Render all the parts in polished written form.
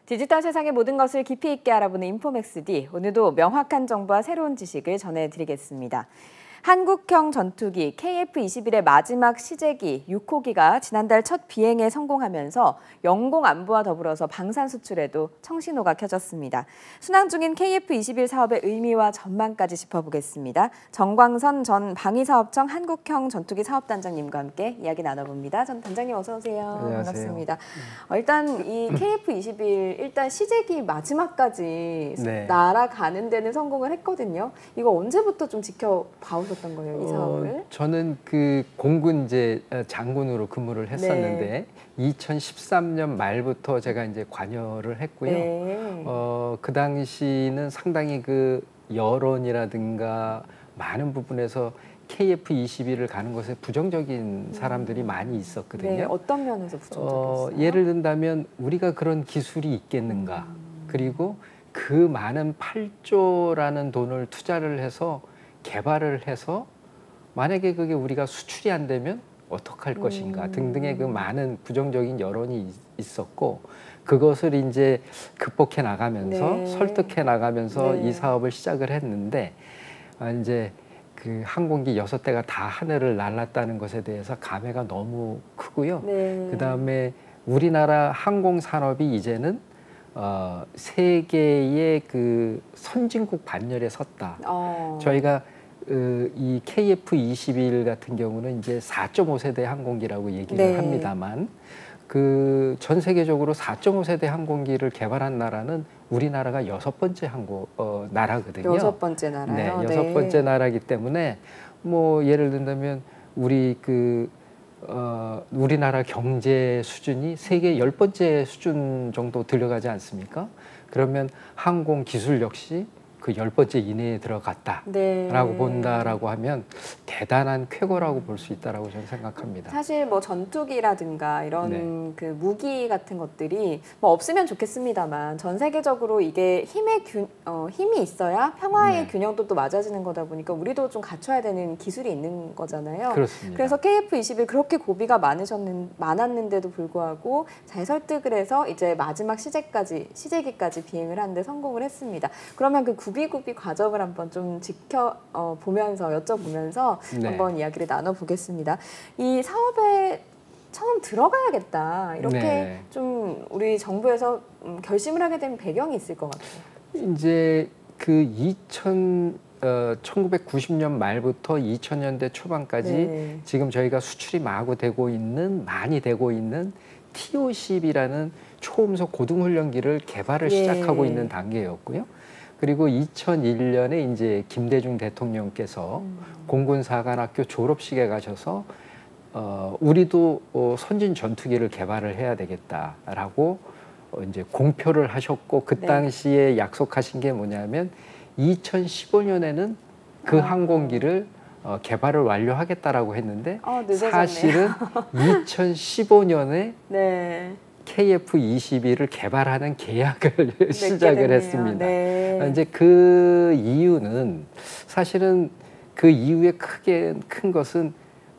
디지털 세상의 모든 것을 깊이 있게 알아보는 인포맥스D. 오늘도 명확한 정보와 새로운 지식을 전해드리겠습니다. 한국형 전투기 KF-21의 마지막 시제기 6호기가 지난달 첫 비행에 성공하면서 영공 안보와 더불어서 방산 수출에도 청신호가 켜졌습니다. 순항 중인 KF-21 사업의 의미와 전망까지 짚어보겠습니다. 정광선 전 방위사업청 한국형 전투기 사업단장님과 함께 이야기 나눠봅니다. 전 단장님 어서 오세요. 안녕하세요. 반갑습니다. 일단 이 KF-21 일단 시제기 마지막까지 날아가는 데는 성공을 했거든요. 이거 언제부터 좀 지켜봐오셨어요? 어떤 거예요, 이 사업을? 저는 그 공군 이제 장군으로 근무를 했었는데 2013년 말부터 제가 이제 관여를 했고요. 그 당시는 상당히 그 여론이라든가 많은 부분에서 KF-21을 가는 것에 부정적인 사람들이 많이 있었거든요. 네, 어떤 면에서 부정적이었어요? 예를 든다면 우리가 그런 기술이 있겠는가? 그리고 그 많은 8조라는 돈을 투자를 해서 개발을 해서 만약에 그게 우리가 수출이 안 되면 어떡할 것인가 등등의 그 많은 부정적인 여론이 있었고 그것을 이제 극복해 나가면서 설득해 나가면서 이 사업을 시작을 했는데 이제 그 항공기 6대가 다 하늘을 날았다는 것에 대해서 감회가 너무 크고요. 그다음에 우리나라 항공 산업이 이제는 세계의 그 선진국 반열에 섰다. 저희가 이 KF-21 같은 경우는 이제 4.5세대 항공기라고 얘기를 합니다만 그 전 세계적으로 4.5세대 항공기를 개발한 나라는 우리나라가 6번째 나라거든요. 6번째 나라요? 네, 6번째 나라이기 때문에 뭐 예를 든다면 우리나라 경제 수준이 세계 10번째 수준 정도 들어가지 않습니까? 그러면 항공 기술 역시 그 10번째 이내에 들어갔다라고 본다라고 하면 대단한 쾌거라고 볼 수 있다라고 저는 생각합니다. 사실 뭐 전투기라든가 이런 그 무기 같은 것들이 뭐 없으면 좋겠습니다만 전 세계적으로 이게 힘이 있어야 평화의 균형도 또 맞아지는 거다 보니까 우리도 좀 갖춰야 되는 기술이 있는 거잖아요. 그렇습니다. 그래서 KF-21 그렇게 고비가 많았는데도 불구하고 잘 설득을 해서 이제 마지막 시제기까지 비행을 하는데 성공을 했습니다. 그러면 그 구비구비 과정을 한번 좀 여쭤보면서 한번 이야기를 나눠보겠습니다. 이 사업에 처음 들어가야겠다 이렇게 좀 우리 정부에서 결심을 하게 된 배경이 있을 것 같아요. 이제 그 1990년 말부터 2000년대 초반까지 지금 저희가 수출이 많이 되고 있는 TO-10이라는 초음속 고등훈련기를 개발을 시작하고 있는 단계였고요. 그리고 2001년에 이제 김대중 대통령께서 공군사관학교 졸업식에 가셔서 우리도 선진 전투기를 개발을 해야 되겠다라고 이제 공표를 하셨고 그 당시에 약속하신 게 뭐냐면 2015년에는 그 항공기를 개발을 완료하겠다라고 했는데 사실은 2015년에 KF-21을 개발하는 계약을 시작을 했습니다. 이제 그 이유는 사실은 그 이후에 큰 것은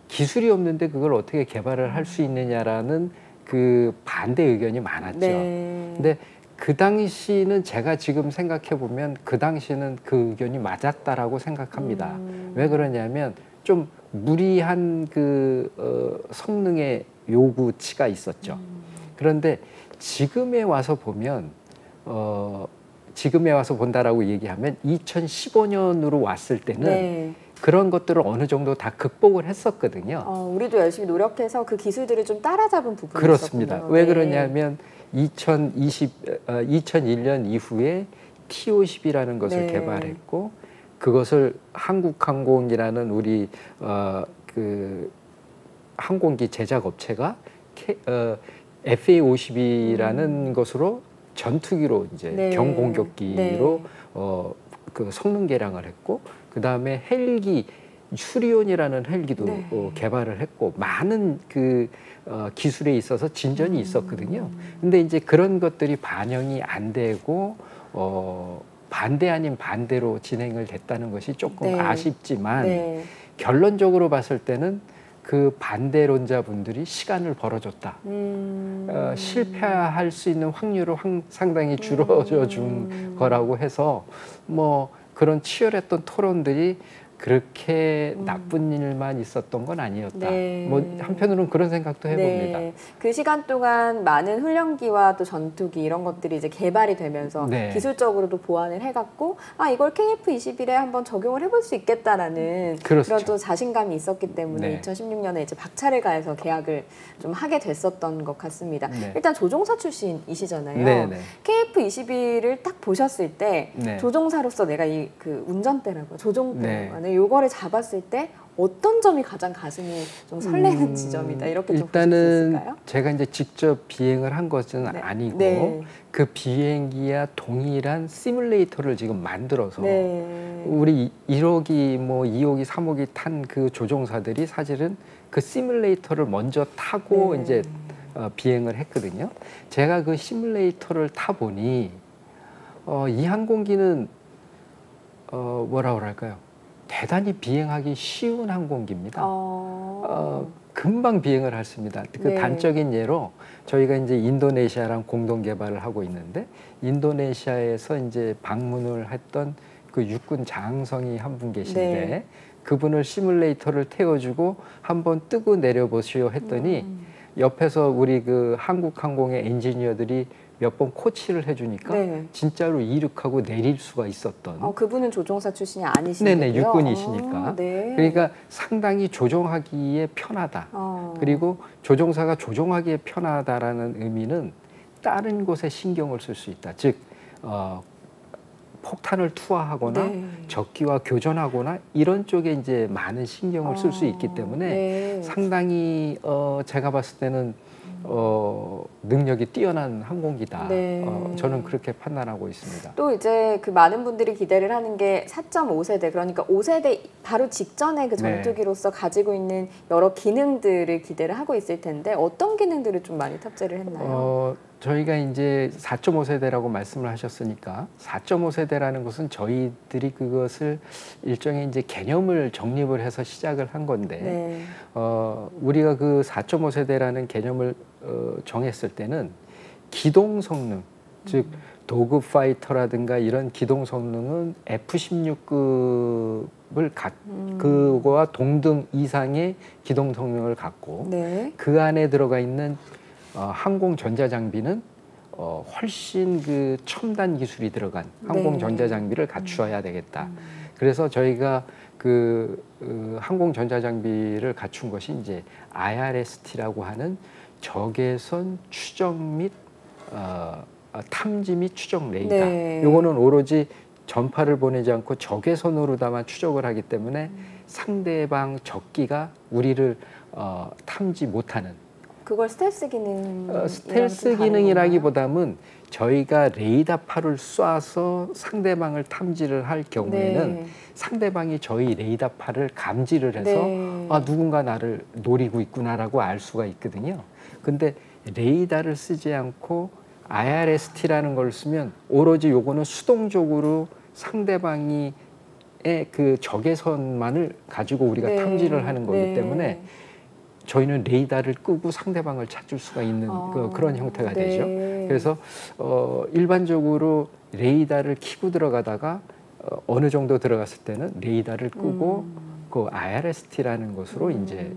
기술이 없는데 그걸 어떻게 개발을 할 수 있느냐라는 그 반대 의견이 많았죠. 근데 그 당시는 제가 지금 생각해 보면 그 당시는 그 의견이 맞았다라고 생각합니다. 왜 그러냐면 좀 무리한 그 성능의 요구치가 있었죠. 그런데 지금에 와서 본다라고 얘기하면 2015년으로 왔을 때는 그런 것들을 어느 정도 다 극복을 했었거든요. 우리도 열심히 노력해서 그 기술들을 좀 따라잡은 부분이 그렇습니다. 있었군요. 왜 그러냐면 2001년 이후에 TO-10이라는 것을 개발했고 그것을 한국항공이라는 우리 그 항공기 제작 업체가 FA-50이라는 것으로 전투기로 이제 경공격기로 그 성능 개량을 했고 그 다음에 헬기 슈리온이라는 헬기도 개발을 했고 많은 그 기술에 있어서 진전이 있었거든요. 근데 이제 그런 것들이 반영이 안 되고 반대 아닌 반대로 진행을 됐다는 것이 조금 아쉽지만 결론적으로 봤을 때는 그 반대론자분들이 시간을 벌어줬다. 실패할 수 있는 확률을 상당히 줄여줘 준 거라고 해서 뭐 그런 치열했던 토론들이 그렇게 나쁜 일만 있었던 건 아니었다. 네. 뭐 한편으로는 그런 생각도 해봅니다. 네. 그 시간 동안 많은 훈련기와 또 전투기 이런 것들이 이제 개발이 되면서 네. 기술적으로도 보완을 해갖고 아 이걸 KF-21에 한번 적용을 해볼 수 있겠다라는 그렇죠. 그런 또 자신감이 있었기 때문에 네. 2016년에 이제 박차를 가해서 계약을 좀 하게 됐었던 것 같습니다. 네. 일단 조종사 출신이시잖아요. 네, 네. KF-21을 딱 보셨을 때 네. 조종사로서 내가 이 그 운전대라고 조종대 네. 요거를 잡았을 때 어떤 점이 가장 가슴이 좀 설레는 지점이다 이렇게 좀 보실 수 일단은 있을까요? 제가 이제 직접 비행을 한 것은 네. 아니고 네. 그 비행기와 동일한 시뮬레이터를 지금 만들어서 네. 우리 1호기, 뭐 2호기, 3호기 탄 그 조종사들이 사실은 그 시뮬레이터를 먼저 타고 네. 이제 비행을 했거든요. 제가 그 시뮬레이터를 타 보니 이 항공기는 뭐라 그럴까요? 대단히 비행하기 쉬운 항공기입니다. 금방 비행을 할 수 있습니다. 그 네. 단적인 예로 저희가 이제 인도네시아랑 공동 개발을 하고 있는데 인도네시아에서 이제 방문을 했던 그 육군 장성이 한 분 계신데 네. 그분을 시뮬레이터를 태워주고 한번 뜨고 내려보시오 했더니 옆에서 우리 그 한국항공의 엔지니어들이 몇 번 코치를 해주니까 네. 진짜로 이륙하고 내릴 수가 있었던. 그분은 조종사 출신이 아니신가요? 네네, 육군이시니까. 네. 그러니까 상당히 조종하기에 편하다. 그리고 조종사가 조종하기에 편하다라는 의미는 다른 곳에 신경을 쓸 수 있다. 즉 폭탄을 투하하거나 네. 적기와 교전하거나 이런 쪽에 이제 많은 신경을 쓸 수 있기 때문에 네. 상당히 제가 봤을 때는 능력이 뛰어난 항공기다. 네. 저는 그렇게 판단하고 있습니다. 또 이제 그 많은 분들이 기대를 하는 게 4.5세대 그러니까 5세대 바로 직전에 그 전투기로서 가지고 있는 여러 기능들을 기대를 하고 있을 텐데 어떤 기능들을 좀 많이 탑재를 했나요? 저희가 이제 4.5세대라고 말씀을 하셨으니까 4.5세대라는 것은 저희들이 그것을 일종의 이제 개념을 정립을 해서 시작을 한 건데 네. 우리가 그 4.5세대라는 개념을 정했을 때는 기동 성능, 즉 도그 파이터라든가 이런 기동 성능은 F-16급을 그거와 동등 이상의 기동 성능을 갖고 네. 그 안에 들어가 있는 항공 전자 장비는 훨씬 그 첨단 기술이 들어간 항공 전자 장비를 갖추어야 되겠다. 그래서 저희가 그 항공 전자 장비를 갖춘 것이 이제 IRST라고 하는 적외선 추정 및 탐지 및 추정 레이더. 네. 요거는 오로지 전파를 보내지 않고 적외선으로다만 추적을 하기 때문에 상대방 적기가 우리를 탐지 못하는. 그걸 스텔스 기능 스텔스 기능이라기보다는 저희가 레이더파를 쏴서 상대방을 탐지를 할 경우에는 네. 상대방이 저희 레이더파를 감지를 해서 네. 누군가 나를 노리고 있구나라고 알 수가 있거든요. 근데 레이더를 쓰지 않고 IRST라는 걸 쓰면 오로지 요거는 수동적으로 상대방이 그 적외선만을 가지고 우리가 네. 탐지를 하는 거기 네. 때문에 저희는 레이더를 끄고 상대방을 찾을 수가 있는 그런 형태가 네. 되죠. 그래서 일반적으로 레이더를 켜고 들어가다가 어느 정도 들어갔을 때는 레이더를 끄고 그 IRST라는 것으로 이제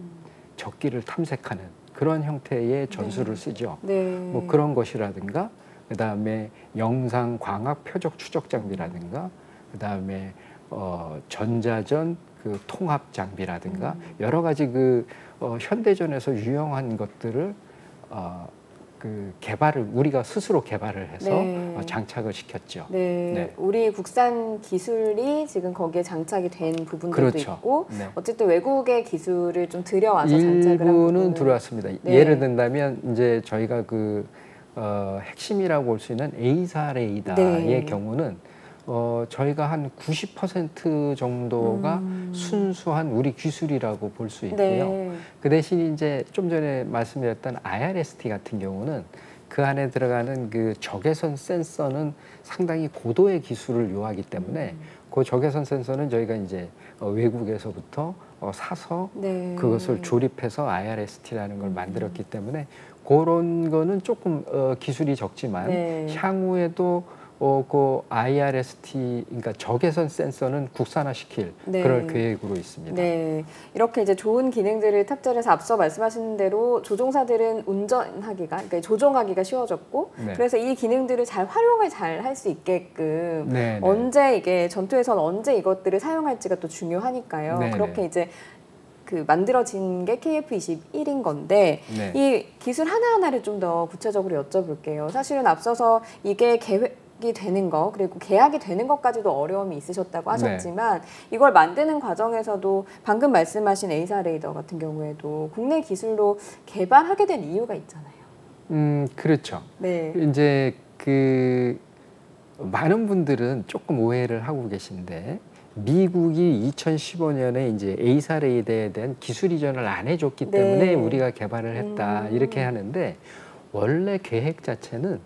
적기를 탐색하는 그런 형태의 전술을 쓰죠. 네. 뭐 그런 것이라든가 그다음에 영상 광학 표적 추적 장비라든가 그다음에 전자전 그 통합 장비라든가 여러 가지 그 현대전에서 유용한 것들을 그 개발을 우리가 스스로 개발을 해서 네. 장착을 시켰죠. 네. 네. 우리 국산 기술이 지금 거기에 장착이 된 부분들도 그렇죠. 있고 네. 어쨌든 외국의 기술을 좀 들여와서 장착을 한 일부는 부분은 들어왔습니다. 네. 예를 든다면 이제 저희가 그 핵심이라고 볼 수 있는 A사 레이더의 네. 경우는 저희가 한 90% 정도가 순수한 우리 기술이라고 볼 수 있고요. 네. 그 대신 이제 좀 전에 말씀드렸던 IRST 같은 경우는 그 안에 들어가는 그 적외선 센서는 상당히 고도의 기술을 요하기 때문에 그 적외선 센서는 저희가 이제 외국에서부터 사서 네. 그것을 조립해서 IRST라는 걸 만들었기 때문에 그런 거는 조금 기술이 적지만 네. 향후에도 그 IRST, 그러니까 적외선 센서는 국산화시킬 네. 그럴 계획으로 있습니다. 네, 이렇게 이제 좋은 기능들을 탑재를 해서 앞서 말씀하신 대로 조종사들은 운전하기가, 그러니까 조종하기가 쉬워졌고, 네. 그래서 이 기능들을 잘 활용을 잘 할 수 있게끔 네, 네. 언제 이게 전투에서는 언제 이것들을 사용할지가 또 중요하니까요. 네, 그렇게 네. 이제 그 만들어진 게 KF-21인 건데 네. 이 기술 하나하나를 좀 더 구체적으로 여쭤볼게요. 사실은 앞서서 이게 계획이 되는 거 그리고 계약이 되는 것까지도 어려움이 있으셨다고 하셨지만 이걸 만드는 과정에서도 방금 말씀하신 에이사 레이더 같은 경우에도 국내 기술로 개발하게 된 이유가 있잖아요. 그렇죠. 네. 이제 그 많은 분들은 조금 오해를 하고 계신데 미국이 2015년에 이제 에이사 레이더에 대한 기술 이전을 안 해줬기 때문에 네. 우리가 개발을 했다 이렇게 하는데 원래 계획 자체는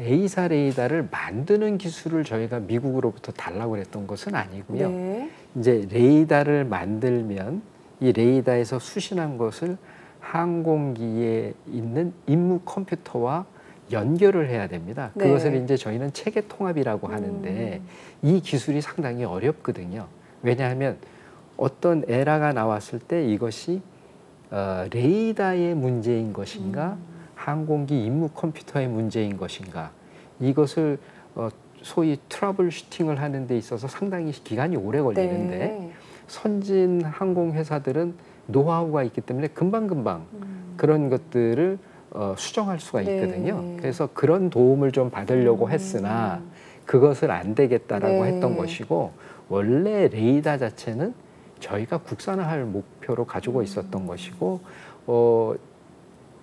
에이사 레이더를 만드는 기술을 저희가 미국으로부터 달라고 했던 것은 아니고요. 네. 이제 레이더를 만들면 이 레이더에서 수신한 것을 항공기에 있는 임무 컴퓨터와 연결을 해야 됩니다. 네. 그것을 이제 저희는 체계 통합이라고 하는데 이 기술이 상당히 어렵거든요. 왜냐하면 어떤 에러가 나왔을 때 이것이 레이더의 문제인 것인가 항공기 임무 컴퓨터의 문제인 것인가 이것을 소위 트러블 슈팅을 하는 데 있어서 상당히 기간이 오래 걸리는데 네. 선진 항공 회사들은 노하우가 있기 때문에 금방금방 그런 것들을 수정할 수가 있거든요. 네. 그래서 그런 도움을 좀 받으려고 했으나 그것을 안 되겠다라고 네. 했던 것이고 원래 레이더 자체는 저희가 국산화할 목표로 가지고 있었던 것이고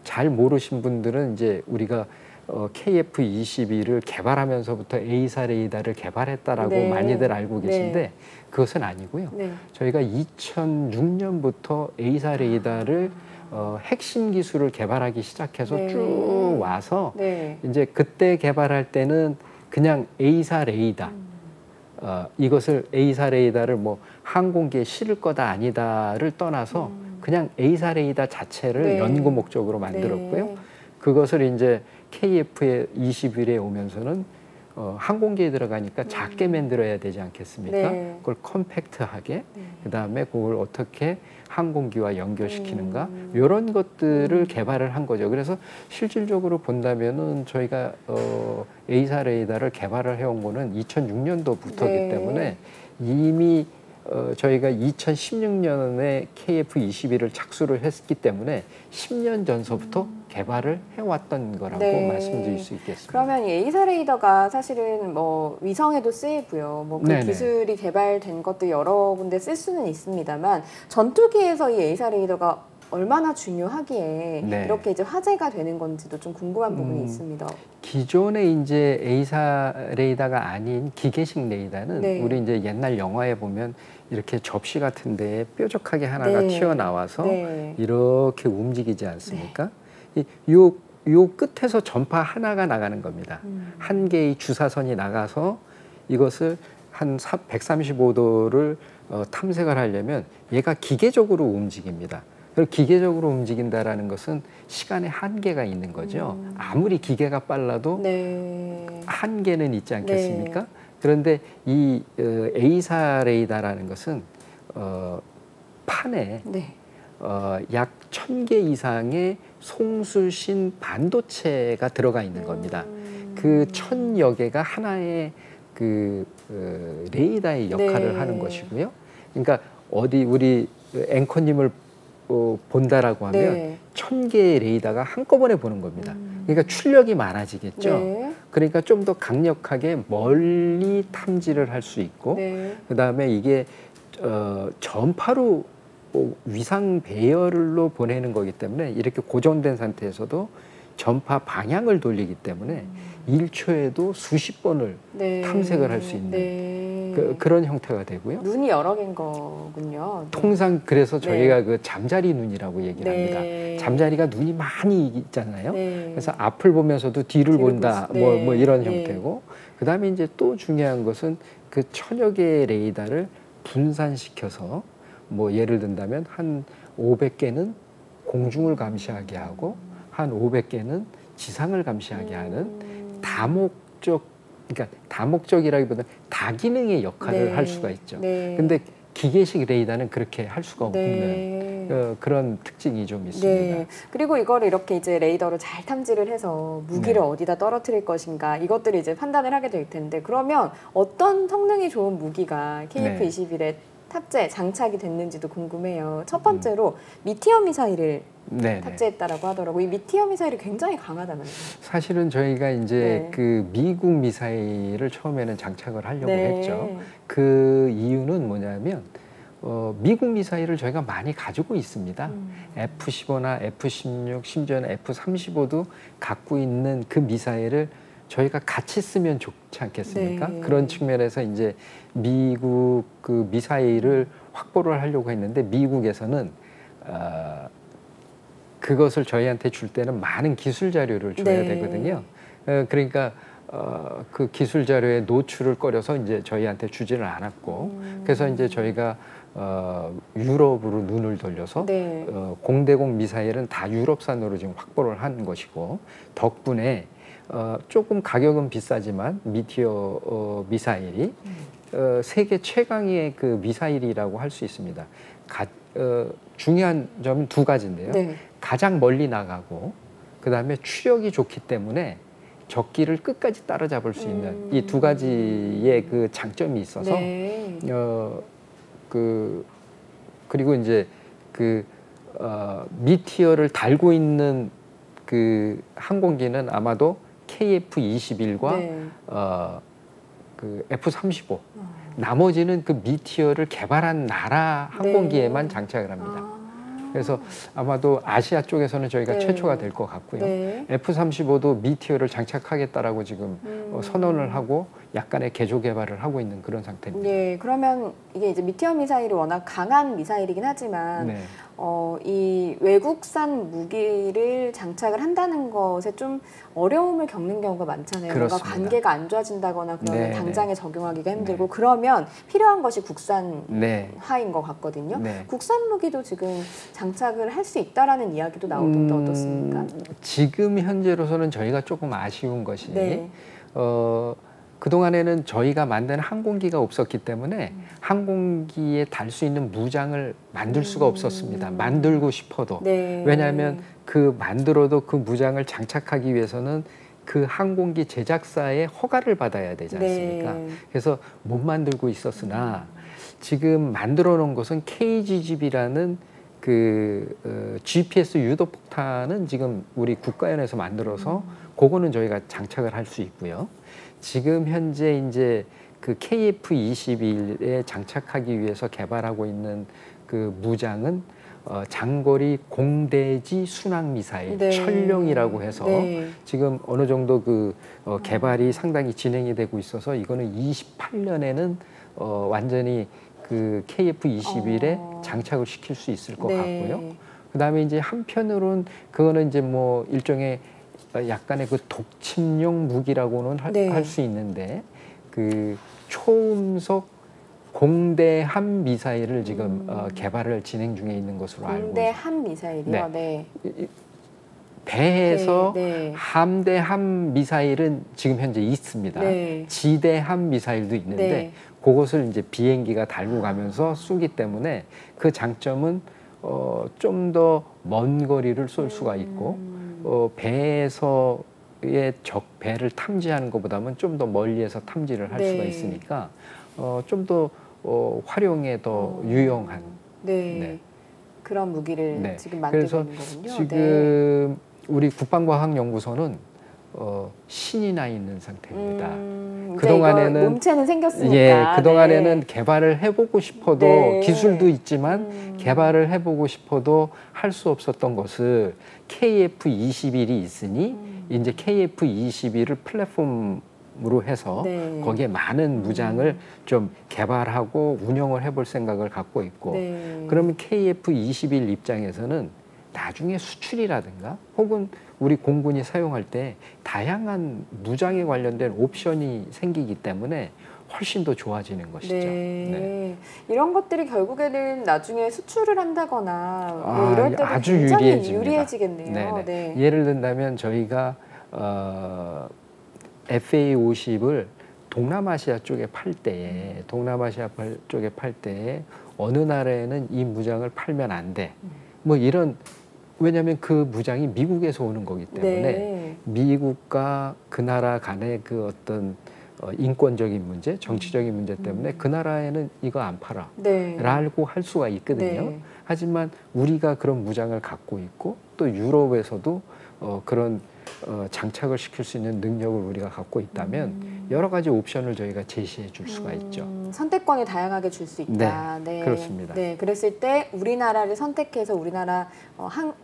잘 모르신 분들은 이제 우리가 KF-21을 개발하면서부터 에이사 레이더를 개발했다라고 네. 많이들 알고 계신데 네. 그것은 아니고요. 네. 저희가 2006년부터 에이사 레이더를 핵심 기술을 개발하기 시작해서 네. 쭉 와서 네. 이제 그때 개발할 때는 그냥 에이사 레이더 이것을 에이사 레이더를 뭐 항공기에 실을 거다 아니다를 떠나서 그냥 에이사 레이더 자체를 네. 연구 목적으로 만들었고요. 네. 그것을 이제 KF-21에 오면서는 항공기에 들어가니까 작게 만들어야 되지 않겠습니까? 네. 그걸 컴팩트하게 네. 그다음에 그걸 어떻게 항공기와 연결시키는가 이런 것들을 개발을 한 거죠. 그래서 실질적으로 본다면은 저희가 에이사 레이더를 개발을 해온 거는 2006년도부터이기 네. 때문에 이미 저희가 2016년에 KF-21을 착수를 했기 때문에 10년 전서부터 개발을 해왔던 거라고 네. 말씀드릴 수 있겠습니다. 그러면 이 에이사 레이더가 사실은 뭐 위성에도 쓰이고요. 뭐 그 네네. 기술이 개발된 것도 여러 군데 쓸 수는 있습니다만 전투기에서 이 에이사 레이더가 얼마나 중요하기에 네. 이렇게 이제 화제가 되는 건지도 좀 궁금한 부분이 있습니다. 기존의 이제 에이사 레이더가 아닌 기계식 레이더는 네. 우리 이제 옛날 영화에 보면 이렇게 접시 같은 데에 뾰족하게 하나가 네. 튀어나와서 네. 이렇게 움직이지 않습니까? 요 끝에서 전파 하나가 나가는 겁니다. 한 개의 주사선이 나가서 이것을 한 135도를 탐색을 하려면 얘가 기계적으로 움직입니다. 그리고 기계적으로 움직인다라는 것은 시간의 한계가 있는 거죠. 아무리 기계가 빨라도 네. 한계는 있지 않겠습니까? 네. 그런데 이 에이사 레이더라는 것은 판에 네. 약 1000개 이상의 송수신 반도체가 들어가 있는 겁니다. 그 1000여 개가 하나의 그 레이더의 역할을 네. 하는 것이고요. 그러니까 어디 우리 앵커님을 본다라고 하면 네. 1000개의 레이더가 한꺼번에 보는 겁니다. 그러니까 출력이 많아지겠죠. 네. 그러니까 좀 더 강력하게 멀리 탐지를 할 수 있고 네. 그다음에 이게 전파로 위상 배열로 보내는 거기 때문에 이렇게 고정된 상태에서도 전파 방향을 돌리기 때문에 1초에도 수십 번을 네. 탐색을 할 수 있는 네. 그런 형태가 되고요. 눈이 여러 개인 거군요. 통상 그래서 네. 저희가 그 잠자리 눈이라고 얘기를 네. 합니다. 잠자리가 눈이 많이 있잖아요. 네. 그래서 앞을 보면서도 뒤를 본다, 볼 수- 뭐 네. 이런 네. 형태고, 그다음에 이제 또 중요한 것은 그 1000여 개의 레이더를 분산시켜서 뭐 예를 든다면 한 500개는 공중을 감시하게 하고 한 500개는 지상을 감시하게 하는 다목적, 그러니까 다목적이라기보다는 다기능의 역할을 네. 할 수가 있죠. 네. 근데 기계식 레이더는 그렇게 할 수가 없는 네. 그런 특징이 좀 있습니다. 네. 그리고 이거를 이렇게 이제 레이더로 잘 탐지를 해서 무기를 네. 어디다 떨어뜨릴 것인가 이것들을 이제 판단을 하게 될 텐데 그러면 어떤 성능이 좋은 무기가 KF-21에 탑재, 장착이 됐는지도 궁금해요. 첫 번째로 미티어 미사일을 네, 탑재했다라고 하더라고요. 이 미티어 미사일이 굉장히 강하다면서요. 사실은 저희가 이제 네. 그 미국 미사일을 처음에는 장착을 하려고 네. 했죠. 그 이유는 뭐냐면 미국 미사일을 저희가 많이 가지고 있습니다. F-15나 F-16, 심지어는 F-35도 갖고 있는 그 미사일을 저희가 같이 쓰면 좋지 않겠습니까? 네. 그런 측면에서 이제 미국 그 미사일을 확보를 하려고 했는데 미국에서는 그것을 저희한테 줄 때는 많은 기술 자료를 줘야 네. 되거든요. 그러니까 그 기술 자료에 노출을 꺼려서 이제 저희한테 주지를 않았고, 그래서 이제 저희가 유럽으로 눈을 돌려서 네. 공대공 미사일은 다 유럽산으로 지금 확보를 한 것이고, 덕분에 조금 가격은 비싸지만 미티어 미사일이 세계 최강의 그 미사일이라고 할 수 있습니다. 중요한 점은 두 가지인데요. 네. 가장 멀리 나가고 그다음에 추력이 좋기 때문에 적기를 끝까지 따라잡을 수 있는 이 두 가지의 그 장점이 있어서 네. 그리고 이제 미티어를 달고 있는 그 항공기는 아마도 KF-21과 네. 그 F-35 나머지는 그 미티어를 개발한 나라 항공기에만 네. 장착을 합니다. 그래서 아마도 아시아 쪽에서는 저희가 네. 최초가 될 것 같고요. 네. F-35도 미티어를 장착하겠다라고 지금 선언을 하고 약간의 개조 개발을 하고 있는 그런 상태입니다. 네, 그러면 이게 이제 미티어 미사일이 워낙 강한 미사일이긴 하지만 네. 이 외국산 무기를 장착을 한다는 것에 좀 어려움을 겪는 경우가 많잖아요. 뭔가 그렇습니다. 관계가 안 좋아진다거나 그러면 네, 당장에 적용하기가 힘들고 네. 그러면 필요한 것이 국산화인 네. 것 같거든요. 네. 국산 무기도 지금 장착을 할 수 있다라는 이야기도 나오던데 어떻습니까? 지금 현재로서는 저희가 조금 아쉬운 것이 네. 그동안에는 저희가 만든 항공기가 없었기 때문에 항공기에 달 수 있는 무장을 만들 수가 없었습니다. 만들고 싶어도. 네. 왜냐하면 그 만들어도 그 무장을 장착하기 위해서는 그 항공기 제작사의 허가를 받아야 되지 않습니까? 네. 그래서 못 만들고 있었으나 지금 만들어 놓은 것은 KGB라는 그 GPS 유도 폭탄은 지금 우리 국가연에서 만들어서 그거는 저희가 장착을 할 수 있고요. 지금 현재 이제 그 KF-21에 장착하기 위해서 개발하고 있는 그 무장은 장거리 공대지 순항 미사일 네. 천룡이라고 해서 네. 지금 어느 정도 그 개발이 상당히 진행이 되고 있어서 이거는 28년에는 완전히 그 KF-21에 장착을 시킬 수 있을 것 네. 같고요. 그다음에 이제 한편으로는 그거는 이제 뭐 일종의 약간의 그 독침용 무기라고는 네. 할 수 있는데 그 초음속 공대함 미사일을 지금 개발을 진행 중에 있는 것으로 알고 있습니다. 공대함 미사일이요? 네. 배에서 네. 함대함 미사일은 지금 현재 있습니다. 네. 지대함 미사일도 있는데 네. 그것을 이제 비행기가 달고 가면서 쏘기 때문에 그 장점은 좀 더 먼 거리를 쏠 수가 있고 배에서의 적 배를 탐지하는 것보다는 좀 더 멀리에서 탐지를 할 네. 수가 있으니까 좀 더 활용에 더 유용한. 네. 네. 그런 무기를 네. 지금 만들고 그래서 있는 거군요. 지금 우리 국방과학연구소는 신이 나 있는 상태입니다. 그동안에는 몸체는 생겼으니까. 예, 그동안에는 네. 개발을 해보고 싶어도 네. 기술도 있지만 개발을 해보고 싶어도 할 수 없었던 것을 KF-21이 있으니 이제 KF-21을 플랫폼으로 해서 네. 거기에 많은 무장을 좀 개발하고 운영을 해볼 생각을 갖고 있고 네. 그러면 KF-21 입장에서는 나중에 수출이라든가 혹은 우리 공군이 사용할 때 다양한 무장에 관련된 옵션이 생기기 때문에 훨씬 더 좋아지는 것이죠. 네. 네. 이런 것들이 결국에는 나중에 수출을 한다거나 뭐 이럴 때도 아주 굉장히 유리해지겠네요. 네네. 네. 예를 든다면 저희가 FA50을 동남아시아 쪽에 팔 때에 쪽에 팔 때에 어느 나라에는 이 무장을 팔면 안 돼. 뭐 이런 왜냐하면 그 무장이 미국에서 오는 거기 때문에 네. 미국과 그 나라 간의 그 어떤 인권적인 문제, 정치적인 문제 때문에 그 나라에는 이거 안 팔아 네. 라고 할 수가 있거든요. 네. 하지만 우리가 그런 무장을 갖고 있고 또 유럽에서도 그런 장착을 시킬 수 있는 능력을 우리가 갖고 있다면 여러 가지 옵션을 저희가 제시해 줄 수가 있죠. 선택권을 다양하게 줄 수 있다. 네, 그렇습니다. 네, 그랬을 때 우리나라를 선택해서 우리나라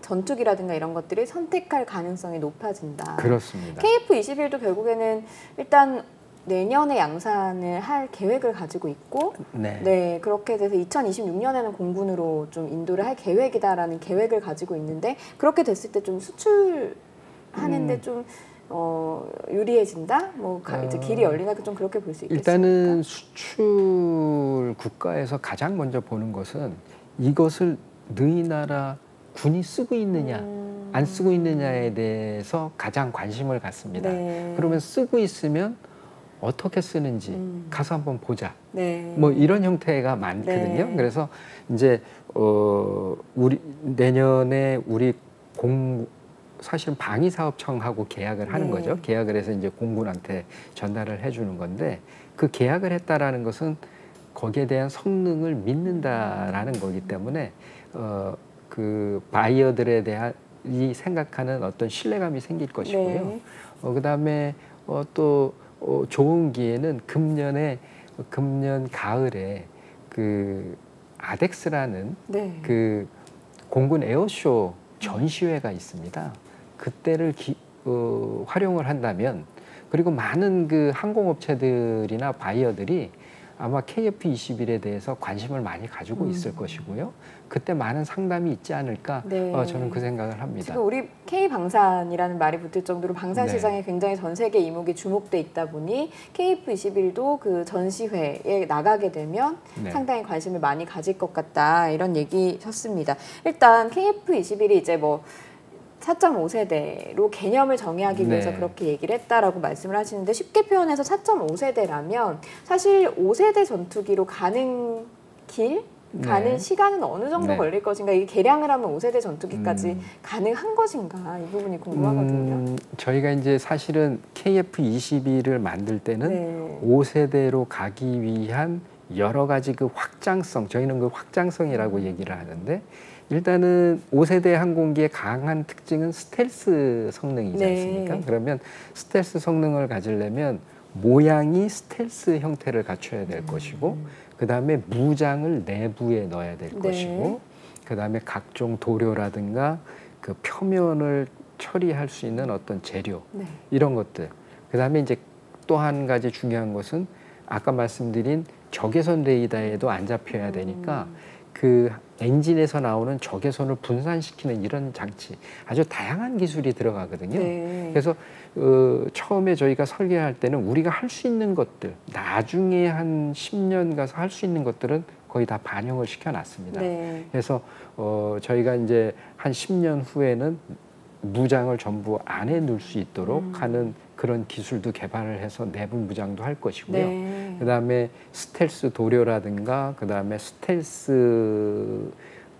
전투기라든가 이런 것들이 선택할 가능성이 높아진다. 그렇습니다. KF-21도 결국에는 일단 내년에 양산을 할 계획을 가지고 있고, 네, 그렇게 돼서 2026년에는 공군으로 좀 인도를 할 계획이다라는 계획을 가지고 있는데 그렇게 됐을 때 좀 수출하는데 좀 유리해진다? 뭐 이제 길이 열리나 좀 그렇게 볼 수 있겠습니까? 일단은 수출 국가에서 가장 먼저 보는 것은 이것을 너희 나라 군이 쓰고 있느냐 안 쓰고 있느냐에 대해서 가장 관심을 갖습니다. 네. 그러면 쓰고 있으면 어떻게 쓰는지 가서 한번 보자. 네. 뭐 이런 형태가 많거든요. 네. 그래서 이제 우리 내년에 우리 사실은 방위사업청하고 계약을 하는 네. 거죠. 계약을 해서 이제 공군한테 전달을 해주는 건데 그 계약을 했다라는 것은 거기에 대한 성능을 믿는다라는 거기 때문에 그 바이어들에 대한 이 생각하는 어떤 신뢰감이 생길 것이고요. 네. 그다음에 또 좋은 기회는 금년 가을에 그 아덱스라는 네. 그 공군 에어쇼 전시회가 있습니다. 그때를 활용을 한다면 그리고 많은 그 항공업체들이나 바이어들이 아마 KF-21에 대해서 관심을 많이 가지고 있을 것이고요. 그때 많은 상담이 있지 않을까 네. 저는 그 생각을 합니다. 지금 우리 K방산이라는 말이 붙을 정도로 방산 시장에 네. 굉장히 전 세계 이목이 주목돼 있다 보니 KF-21도 그 전시회에 나가게 되면 네. 상당히 관심을 많이 가질 것 같다 이런 얘기셨습니다. 일단 KF-21이 이제 뭐 4.5세대로 개념을 정의하기 위해서 네. 그렇게 얘기를 했다라고 말씀을 하시는데 쉽게 표현해서 4.5세대라면 사실 5세대 전투기로 가는 길? 가는 네. 시간은 어느 정도 네. 걸릴 것인가? 이게 개량을 하면 5세대 전투기까지 가능한 것인가? 이 부분이 궁금하거든요. 저희가 이제 사실은 KF-21을 만들 때는 네. 5세대로 가기 위한 여러 가지 그 확장성, 저희는 그 확장성이라고 얘기를 하는데 일단은 5세대 항공기의 강한 특징은 스텔스 성능이지 않습니까? 네. 그러면 스텔스 성능을 가지려면 모양이 스텔스 형태를 갖춰야 될 것이고 그 다음에 무장을 내부에 넣어야 될 것이고 그 다음에 각종 도료라든가 그 표면을 처리할 수 있는 어떤 재료 이런 것들 그 다음에 이제 또 한 가지 중요한 것은 아까 말씀드린 적외선 레이더에도 안 잡혀야 되니까 그 엔진에서 나오는 적외선을 분산시키는 이런 장치 아주 다양한 기술이 들어가거든요. 네. 그래서 처음에 저희가 설계할 때는 우리가 할 수 있는 것들 나중에 한 10년 가서 할 수 있는 것들은 거의 다 반영을 시켜놨습니다. 네. 그래서 저희가 이제 한 10년 후에는 무장을 전부 안에 넣을 수 있도록 하는 그런 기술도 개발을 해서 내부 무장도 할 것이고요. 네. 그다음에 스텔스 도료라든가 그다음에 스텔스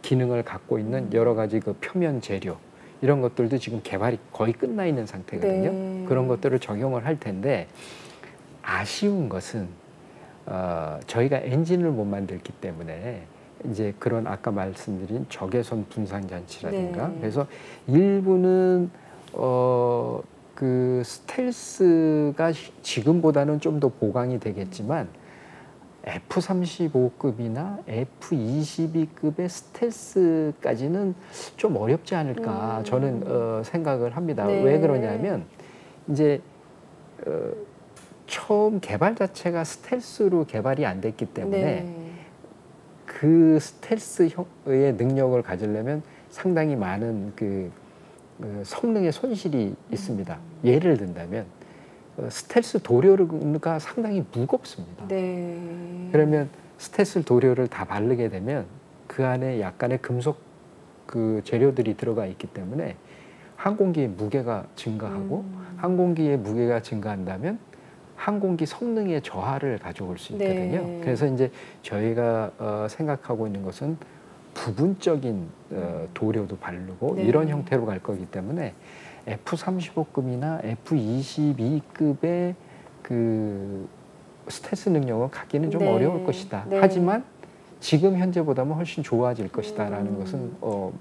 기능을 갖고 있는 여러 가지 그 표면 재료 이런 것들도 지금 개발이 거의 끝나 있는 상태거든요. 네. 그런 것들을 적용을 할 텐데 아쉬운 것은 저희가 엔진을 못 만들기 때문에 이제 그런 아까 말씀드린 적외선 분산 장치라든가 네. 그래서 일부는 그 스텔스가 지금보다는 좀 더 보강이 되겠지만 F-35급이나 F-22급의 스텔스까지는 좀 어렵지 않을까 저는 생각을 합니다. 네. 왜 그러냐면 이제 처음 개발 자체가 스텔스로 개발이 안 됐기 때문에 네. 그 스텔스의 능력을 가지려면 상당히 많은 그 성능의 손실이 있습니다. 예를 든다면 스텔스 도료가 상당히 무겁습니다. 네. 그러면 스텔스 도료를 다 바르게 되면 그 안에 약간의 금속 그 재료들이 들어가 있기 때문에 항공기의 무게가 증가하고 항공기의 무게가 증가한다면 항공기 성능의 저하를 가져올 수 있거든요. 네. 그래서 이제 저희가 생각하고 있는 것은 부분적인 도료도 바르고 네. 이런 형태로 갈 거기 때문에 F-35급이나 F-22급의 그 스텔스 능력을 갖기는 좀 네. 어려울 것이다. 네. 하지만 지금 현재보다는 훨씬 좋아질 것이다라는 것은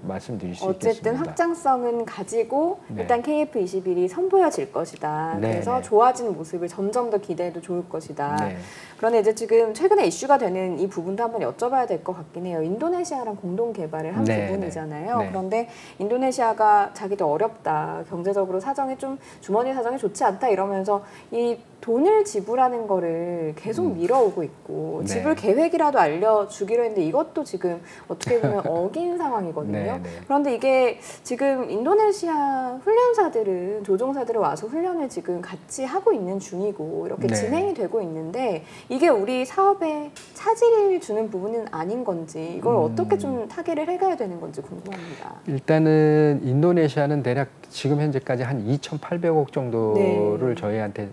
말씀드릴 수 어쨌든 있겠습니다. 확장성은 가지고 네. 일단 KF-21이 선보여질 것이다. 네, 그래서 네. 좋아지는 모습을 점점 더 기대해도 좋을 것이다. 네. 그런데 이제 지금 최근에 이슈가 되는 이 부분도 한번 여쭤봐야 될 것 같긴 해요. 인도네시아랑 공동 개발을 한 네, 부분이잖아요. 네. 그런데 인도네시아가 자기도 어렵다. 경제적으로 사정이 좀 주머니 사정이 좋지 않다 이러면서 이 돈을 지불하는 거를 계속 밀어오고 있고 네. 지불 계획이라도 알려주기로 했는데 이것도 지금 어떻게 보면 어긴 상황이거든요. 네, 네. 그런데 이게 지금 인도네시아 훈련사들은 조종사들이 와서 훈련을 지금 같이 하고 있는 중이고 이렇게 네. 진행이 되고 있는데 이게 우리 사업에 차질을 주는 부분은 아닌 건지 이걸 어떻게 좀 타개를 해가야 되는 건지 궁금합니다. 일단은 인도네시아는 대략 지금 현재까지 한 2,800억 정도를 네. 저희한테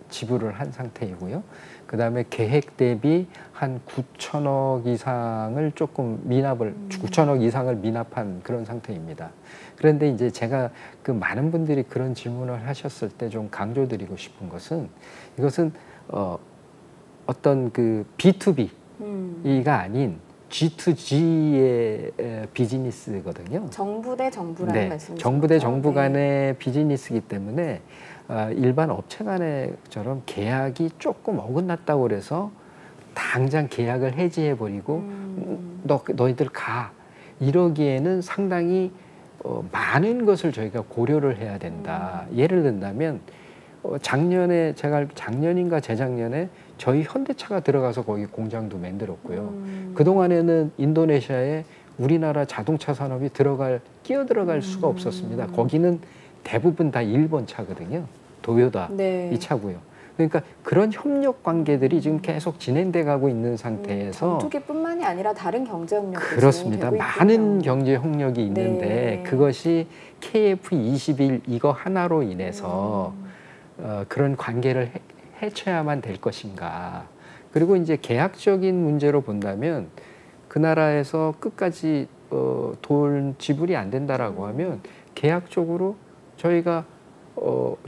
지불을 한 상태이고요. 그 다음에 계획 대비 한 9천억 이상을 조금 미납을 9천억 이상을 미납한 그런 상태입니다. 그런데 이제 제가 그 많은 분들이 그런 질문을 하셨을 때 좀 강조드리고 싶은 것은 이것은 어떤 그 B2B가 아닌 G2G의 비즈니스거든요. 정부 대 정부라는 네, 말씀이시죠? 정부 대 정부 네. 간의 비즈니스이기 때문에 일반 업체 간의처럼 계약이 조금 어긋났다고 그래서 당장 계약을 해지해버리고 너희들 가 이러기에는 상당히 많은 것을 저희가 고려를 해야 된다. 예를 든다면 작년에 제가 작년인가 재작년에 저희 현대차가 들어가서 거기 공장도 만들었고요. 그동안에는 인도네시아에 우리나라 자동차 산업이 끼어 들어갈 수가 없었습니다. 거기는 대부분 다 일본 차거든요. 도요타 네. 이 차고요. 그러니까 그런 협력 관계들이 지금 계속 진행돼 가고 있는 상태에서 전투기뿐만이 아니라 다른 경제 협력도 그렇습니다. 진행되고 많은 있군요. 경제 협력이 있는데 네. 그것이 KF-21 이거 하나로 인해서 그런 관계를 해쳐야만 될 것인가. 그리고 이제 계약적인 문제로 본다면 그 나라에서 끝까지 돈 지불이 안 된다라고 하면 계약적으로 저희가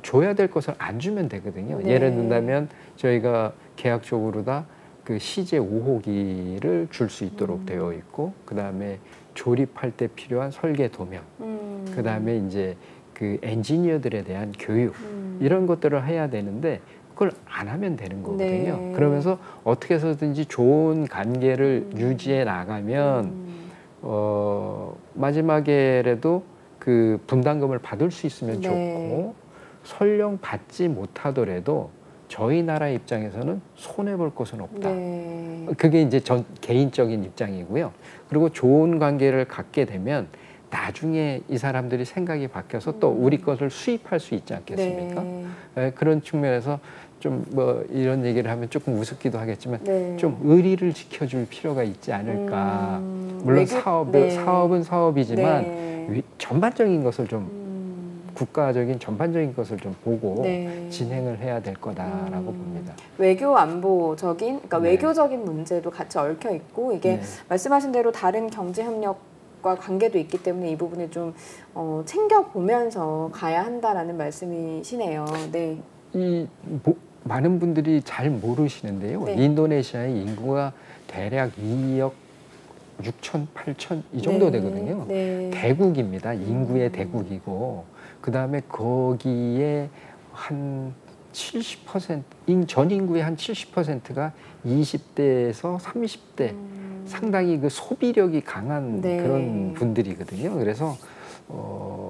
줘야 될 것을 안 주면 되거든요. 네. 예를 든다면 저희가 계약적으로 다 그 CJ 5호기를 줄 수 있도록 되어 있고 그 다음에 조립할 때 필요한 설계 도면, 그 다음에 이제 그 엔지니어들에 대한 교육 이런 것들을 해야 되는데 그걸 안 하면 되는 거거든요. 네. 그러면서 어떻게 해서든지 좋은 관계를 유지해 나가면 마지막에라도 그 분담금을 받을 수 있으면 네. 좋고 설령 받지 못하더라도 저희 나라 입장에서는 손해볼 것은 없다. 네. 그게 이제 전 개인적인 입장이고요. 그리고 좋은 관계를 갖게 되면 나중에 이 사람들이 생각이 바뀌어서 또 우리 것을 수입할 수 있지 않겠습니까? 네. 네, 그런 측면에서 좀 뭐 이런 얘기를 하면 조금 우습기도 하겠지만 네. 좀 의리를 지켜줄 필요가 있지 않을까. 물론 네. 사업은 사업이지만 네. 전반적인 것을 좀 국가적인 전반적인 것을 좀 보고 네. 진행을 해야 될 거다라고 봅니다. 외교 안보적인, 그러니까 네. 외교적인 문제도 같이 얽혀 있고 이게 네. 말씀하신 대로 다른 경제 협력과 관계도 있기 때문에 이 부분을 좀 챙겨 보면서 가야 한다라는 말씀이시네요. 네. 많은 분들이 잘 모르시는데요. 네. 인도네시아의 인구가 대략 2억 6천, 8천 이 정도 네. 되거든요. 네. 대국입니다. 인구의 대국이고 그 다음에 거기에 한 70%, 전 인구의 한 70%가 20대에서 30대 상당히 그 소비력이 강한 네. 그런 분들이거든요. 그래서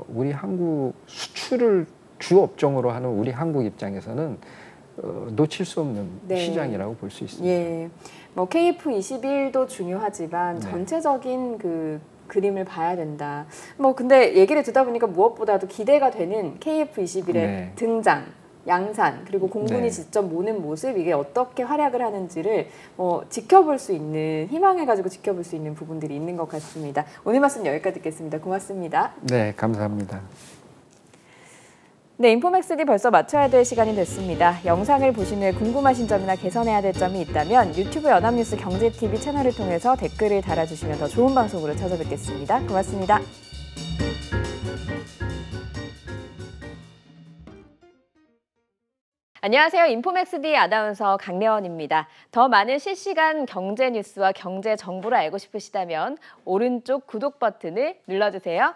우리 한국 수출을 주 업종으로 하는 우리 한국 입장에서는 놓칠 수 없는 네. 시장이라고 볼 수 있습니다. 예. 뭐 KF-21도 중요하지만 네. 전체적인 그 그림을 봐야 된다. 뭐 근데 얘기를 듣다 보니까 무엇보다도 기대가 되는 KF-21의 네. 등장. 양산 그리고 공군이 네. 직접 모는 모습 이게 어떻게 활약을 하는지를 지켜볼 수 있는 희망해가지고 지켜볼 수 있는 부분들이 있는 것 같습니다. 오늘 말씀 여기까지 듣겠습니다. 고맙습니다. 네, 감사합니다. 네, 인포맥스D 벌써 마쳐야 될 시간이 됐습니다. 영상을 보신 후에 궁금하신 점이나 개선해야 될 점이 있다면 유튜브 연합뉴스 경제TV 채널을 통해서 댓글을 달아주시면 더 좋은 방송으로 찾아뵙겠습니다. 고맙습니다. 안녕하세요. 인포맥스D 아나운서 강래원입니다. 더 많은 실시간 경제 뉴스와 경제 정보를 알고 싶으시다면 오른쪽 구독 버튼을 눌러주세요.